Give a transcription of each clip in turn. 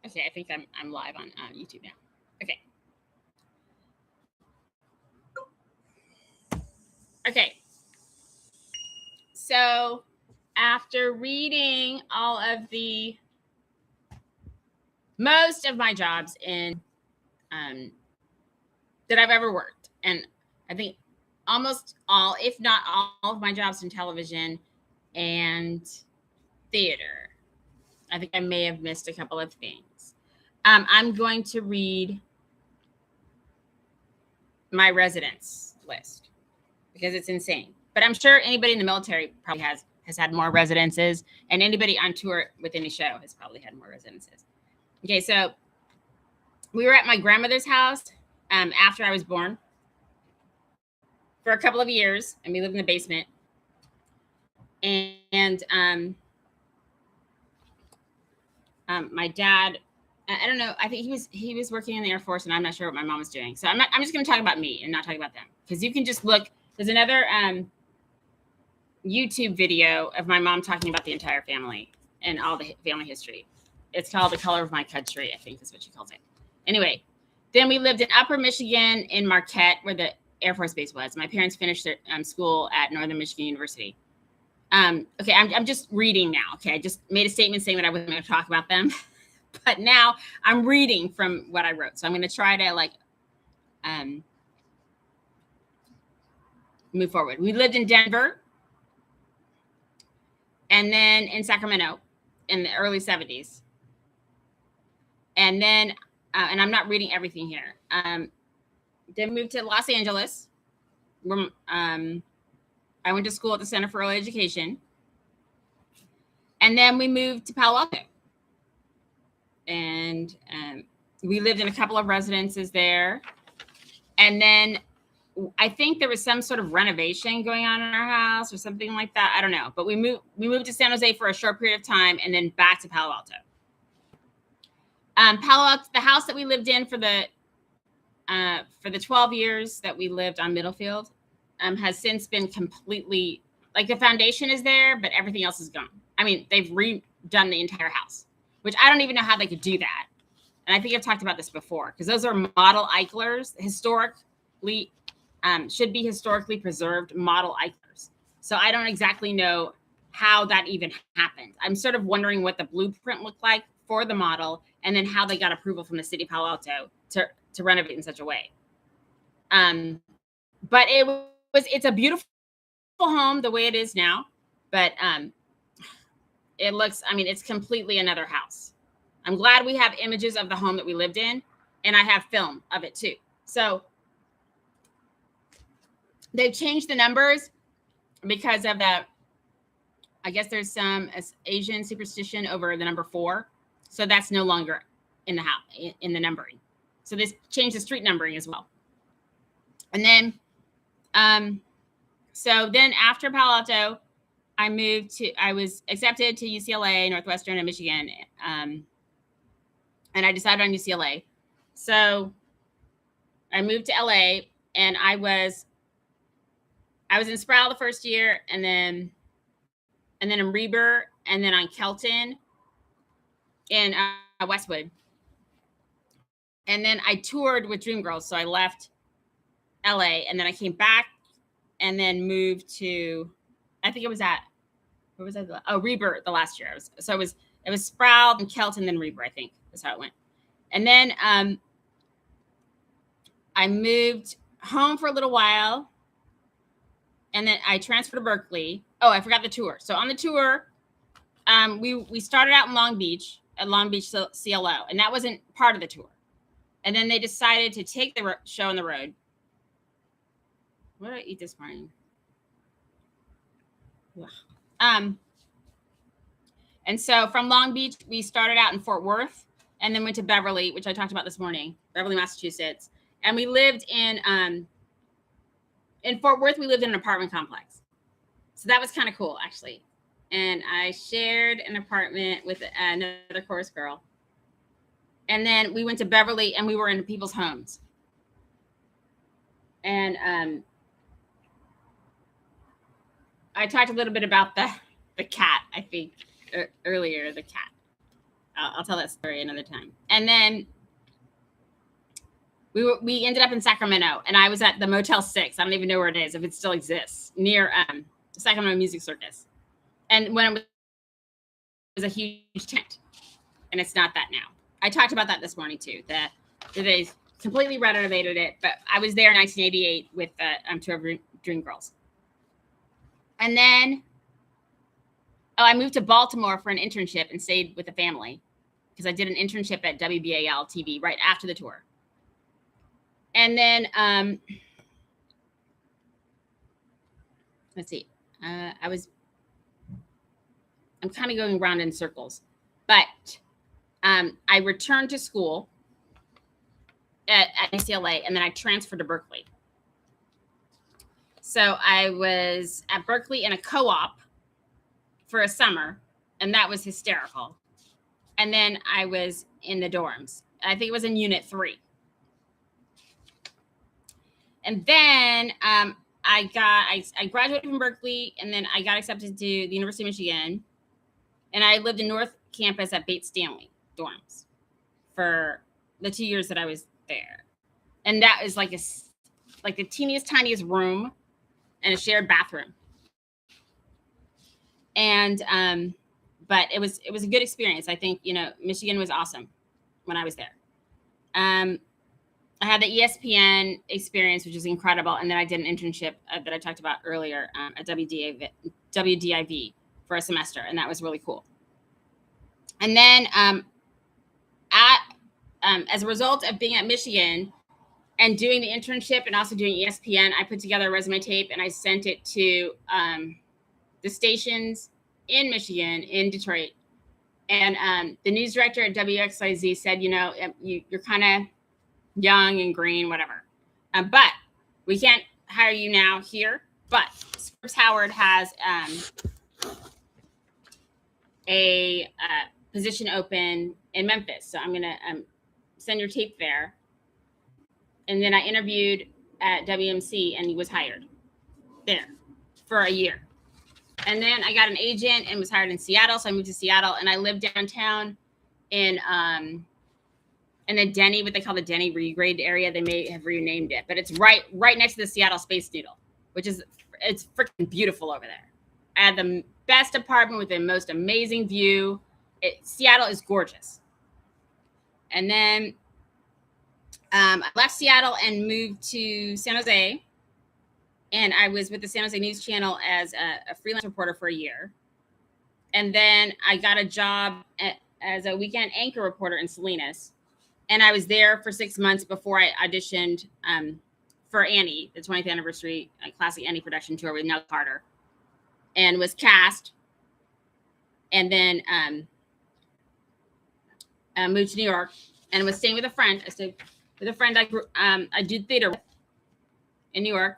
Okay, I think I'm live on YouTube now. Okay. Okay. So after reading all of the most of my jobs in that I've ever worked, and I think almost all, if not all of my jobs in television and theater. I think I may have missed a couple of things. I'm going to read my residence list because it's insane. But I'm sure anybody in the military probably has had more residences, and anybody on tour with any show has probably had more residences. Okay, so we were at my grandmother's house after I was born for a couple of years, and we lived in the basement. And my dad, I don't know, I think he was working in the Air Force, and I'm not sure what my mom was doing. So I'm just going to talk about me and not talk about them, because you can just look. There's another YouTube video of my mom talking about the entire family and all the family history. It's called The Color of My Country, I think is what she calls it. Anyway, then we lived in Upper Michigan in Marquette, where the Air Force Base was. My parents finished their school at Northern Michigan University. Okay, I'm just reading now. Okay, I just made a statement saying that I wasn't going to talk about them, but now I'm reading from what I wrote. So I'm going to try to move forward. We lived in Denver, and then in Sacramento in the early 70s. And then, and I'm not reading everything here. Then moved to Los Angeles. Where, I went to school at the Center for Early Education. And then we moved to Palo Alto. And we lived in a couple of residences there. And then I think there was some sort of renovation going on in our house or something like that. I don't know. But we moved to San Jose for a short period of time, and then back to Palo Alto. Palo Alto, the house that we lived in for the 12 years that we lived on Middlefield, has since been completely, like, the foundation is there, but everything else is gone. I mean, they've redone the entire house, which I don't even know how they could do that. And I think I've talked about this before, because those are model Eichlers, historically, should be historically preserved model Eichlers. So I don't exactly know how that even happened. I'm sort of wondering what the blueprint looked like for the model, and then how they got approval from the city of Palo Alto to renovate in such a way. But it's a beautiful home the way it is now, but it looks, I mean, it's completely another house. I'm glad we have images of the home that we lived in, and I have film of it too. So they've changed the numbers because of the, I guess there's some Asian superstition over the number 4. So that's no longer in the house, in the numbering. So this changed the street numbering as well. And then, so then after Palo Alto, I was accepted to UCLA, Northwestern, and Michigan. And I decided on UCLA. So I moved to LA, and I was in Sproul the first year, and then in Reber, and then on Kelton in Westwood. And then I toured with Dreamgirls. So I left LA, and then I came back, and then moved to, I think it was where was I? Oh, Reber the last year. It was Sproul and Kelton, then Reber, I think that's how it went. And then I moved home for a little while, and then I transferred to Berkeley. Oh, I forgot the tour. So on the tour, we started out in Long Beach at Long Beach CLO, and that wasn't part of the tour. And then they decided to take the show on the road. What did I eat this morning? And so from Long Beach, we started out in Fort Worth, and then went to Beverly, which I talked about this morning, Beverly, Massachusetts. And we lived in Fort Worth. We lived in an apartment complex. So that was kind of cool, actually. And I shared an apartment with another chorus girl. And then we went to Beverly, and we were in people's homes. And I talked a little bit about the cat, I think, earlier, the cat. I'll tell that story another time. And then we ended up in Sacramento, and I was at the Motel 6. I don't even know where it is, if it still exists, near the Sacramento Music Circus. And when it was a huge tent, and it's not that now. I talked about that this morning too. That they completely renovated it, but I was there in 1988 with Tour of Dreamgirls. And then, I moved to Baltimore for an internship and stayed with the family because I did an internship at WBAL TV right after the tour. And then, let's see, I'm kind of going around in circles, but I returned to school at UCLA, and then I transferred to Berkeley. So I was at Berkeley in a co-op for a summer, and that was hysterical. And then I was in the dorms. I think it was in Unit 3. And then I graduated from Berkeley, and then I got accepted to the University of Michigan, and I lived in North Campus at Bates Stanley dorms for the 2 years that I was there. And that is like the teeniest, tiniest room and a shared bathroom. And but it was a good experience. I think, Michigan was awesome when I was there. I had the ESPN experience, which is incredible. And then I did an internship that I talked about earlier at WDIV for a semester. And that was really cool. And then as a result of being at Michigan and doing the internship and also doing ESPN, I put together a resume tape and I sent it to the stations in Michigan, in Detroit. And the news director at WXYZ said, you're kind of young and green, whatever. But we can't hire you now here. But Scripps Howard has a position open in Memphis. So I'm going to send your tape there. And then I interviewed at WMC, and he was hired there for a year. And then I got an agent and was hired in Seattle. So I moved to Seattle, and I lived downtown in the Denny, what they call the Denny Regrade area. They may have renamed it, but it's right next to the Seattle Space Needle, it's freaking beautiful over there. I had the best apartment with the most amazing view. Seattle is gorgeous. And then I left Seattle and moved to San Jose. And I was with the San Jose News Channel as a freelance reporter for a year. And then I got a job as a weekend anchor reporter in Salinas. And I was there for 6 months before I auditioned for Annie, the 20th anniversary classic Annie production tour with Nell Carter, and was cast. And then moved to New York and was staying with a friend. I stayed with a friend I did theater with in New York.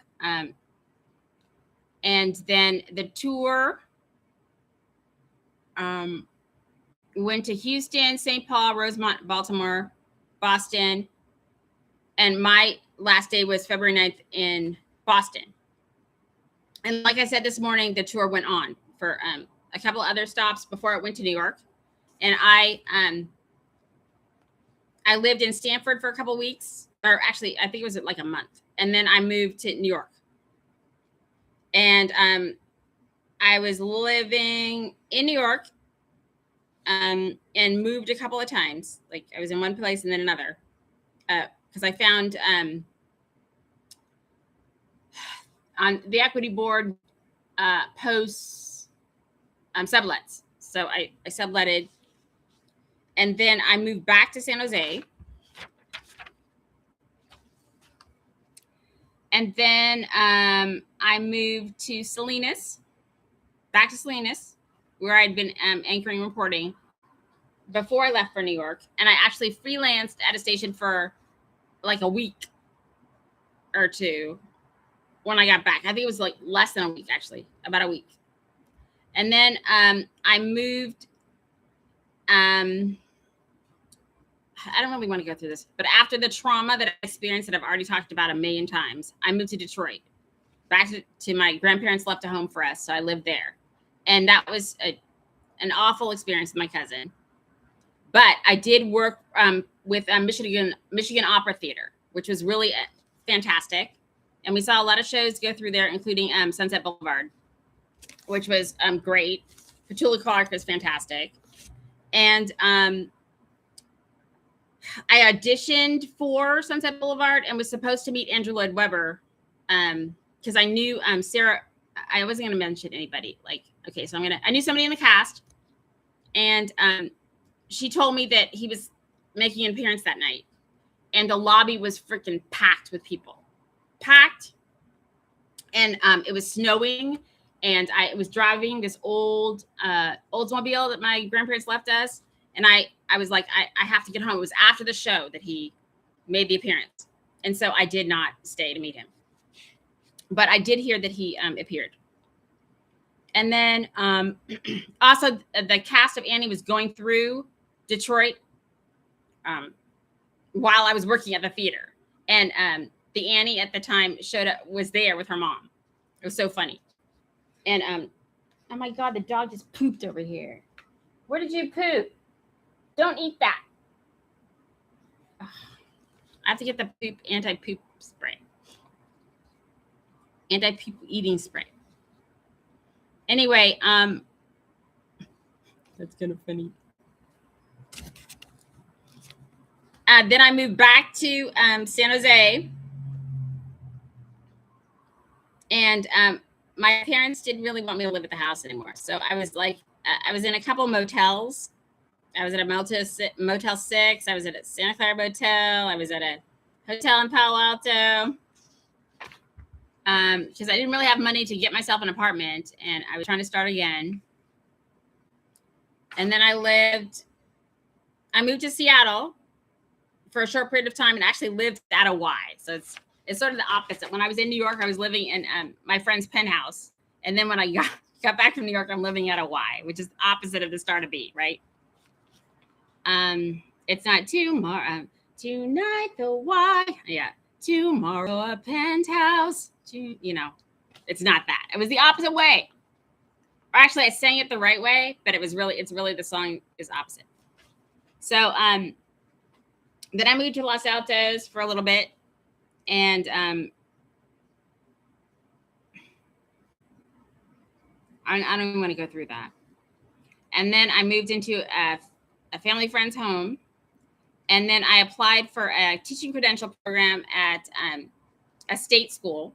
And then the tour went to Houston, St. Paul, Rosemont, Baltimore, Boston. And my last day was February 9th in Boston. And like I said this morning, the tour went on for a couple other stops before it went to New York. And I lived in Stanford for a couple weeks, or actually, I think it was like a month. And then I moved to New York. And I was living in New York and moved a couple of times. Like I was in one place and then another. Because I found on the equity board posts sublets. So I subletted. And then I moved back to San Jose. And then I moved to Salinas, back to Salinas, where I'd been anchoring reporting before I left for New York. And I actually freelanced at a station for like a week or two when I got back. I think it was like less than a week, actually, about a week. And then I moved. I don't really want to go through this, but after the trauma that I experienced that I've already talked about a million times, I moved to Detroit, back to my grandparents left a home for us. So I lived there. And that was an awful experience with my cousin. But I did work with Michigan Opera Theater, which was really fantastic. And we saw a lot of shows go through there, including Sunset Boulevard, which was great. Petula Clark was fantastic. And I auditioned for Sunset Boulevard and was supposed to meet Andrew Lloyd Webber because I knew Sarah. I wasn't going to mention anybody. Like, okay, so I knew somebody in the cast, and she told me that he was making an appearance that night, and the lobby was freaking packed with people. Packed. And it was snowing, and I was driving this old Oldsmobile that my grandparents left us. And I was like, I have to get home. It was after the show that he made the appearance. And so I did not stay to meet him. But I did hear that he appeared. And then also the cast of Annie was going through Detroit while I was working at the theater. And the Annie at the time was there with her mom. It was so funny. And oh my God, the dog just pooped over here. Where did you poop? Don't eat that. Ugh. I have to get the anti-poop spray. Anti-poop eating spray. Anyway, that's kind of funny. Then I moved back to San Jose. And my parents didn't really want me to live at the house anymore. So I was like, I was in a couple motels. I was at a Motel 6. I was at a Santa Clara Motel. I was at a hotel in Palo Alto. Because I didn't really have money to get myself an apartment. And I was trying to start again. And then I moved to Seattle for a short period of time and actually lived at a Y. So it's sort of the opposite. When I was in New York, I was living in my friend's penthouse. And then when I got back from New York, I'm living at a Y, which is opposite of the star to be, right? It's not tomorrow, tonight the Y. Yeah. Tomorrow a penthouse. It's not that. It was the opposite way. Or actually, I sang it the right way, but it's really the song is opposite. So then I moved to Los Altos for a little bit. And I don't even want to go through that. And then I moved into a family friend's home. And then I applied for a teaching credential program at a state school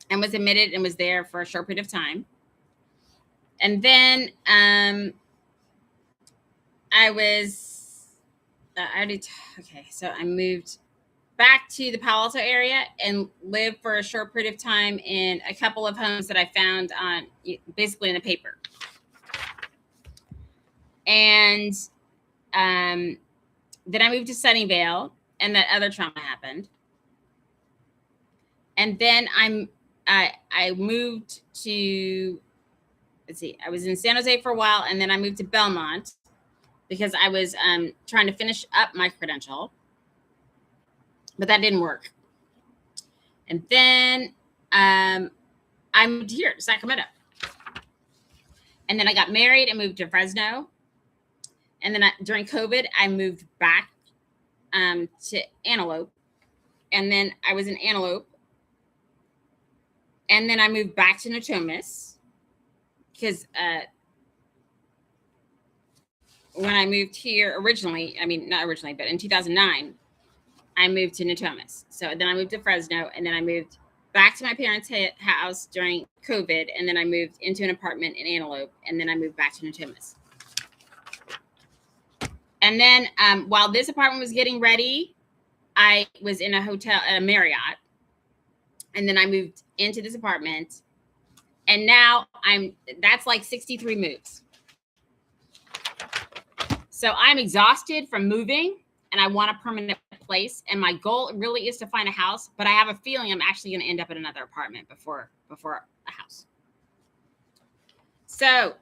and was admitted and was there for a short period of time. And then so I moved back to the Palo Alto area and lived for a short period of time in a couple of homes that I found on basically in the paper. And then I moved to Sunnyvale, and that other trauma happened. And then I moved to, I was in San Jose for a while, and then I moved to Belmont because I was trying to finish up my credential. But that didn't work. And then I moved here to Sacramento. And then I got married and moved to Fresno. And then during COVID, I moved back to Antelope. And then I was in Antelope. And then I moved back to Natomas. Because when I moved here originally, not originally, but in 2009, I moved to Natomas. So then I moved to Fresno, and then I moved back to my parents' house during COVID, and then I moved into an apartment in Antelope, and then I moved back to Natomas. And then while this apartment was getting ready, I was in a hotel at a Marriott, and then I moved into this apartment, and now that's like 63 moves. So I'm exhausted from moving, and I want a permanent place. And my goal really is to find a house, but I have a feeling I'm actually going to end up in another apartment before a house. So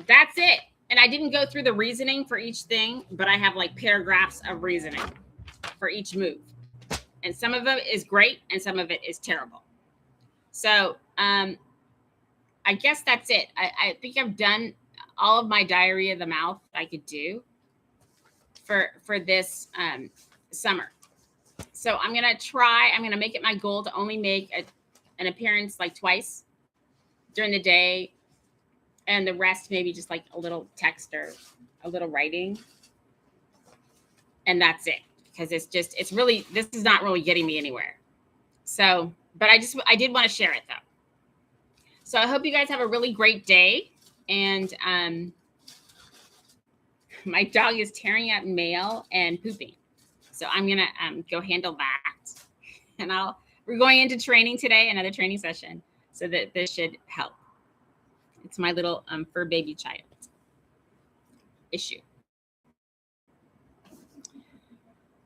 that's it. And I didn't go through the reasoning for each thing, but I have like paragraphs of reasoning for each move. And some of it is great, and some of it is terrible. So I guess that's it. I think I've done all of my diarrhea of the mouth I could do. for this summer. So I'm going to make it my goal to only make an appearance like twice during the day, and the rest maybe just like a little text or a little writing. And that's it, because this is not really getting me anywhere. So, but I did want to share it though. So I hope you guys have a really great day. And my dog is tearing up mail and pooping. So I'm going to go handle that. And we're going into training today, another training session, so that this should help. It's my little fur baby child issue.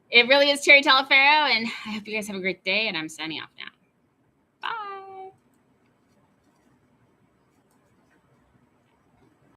It really is Terry Talaferro, and I hope you guys have a great day, and I'm signing off.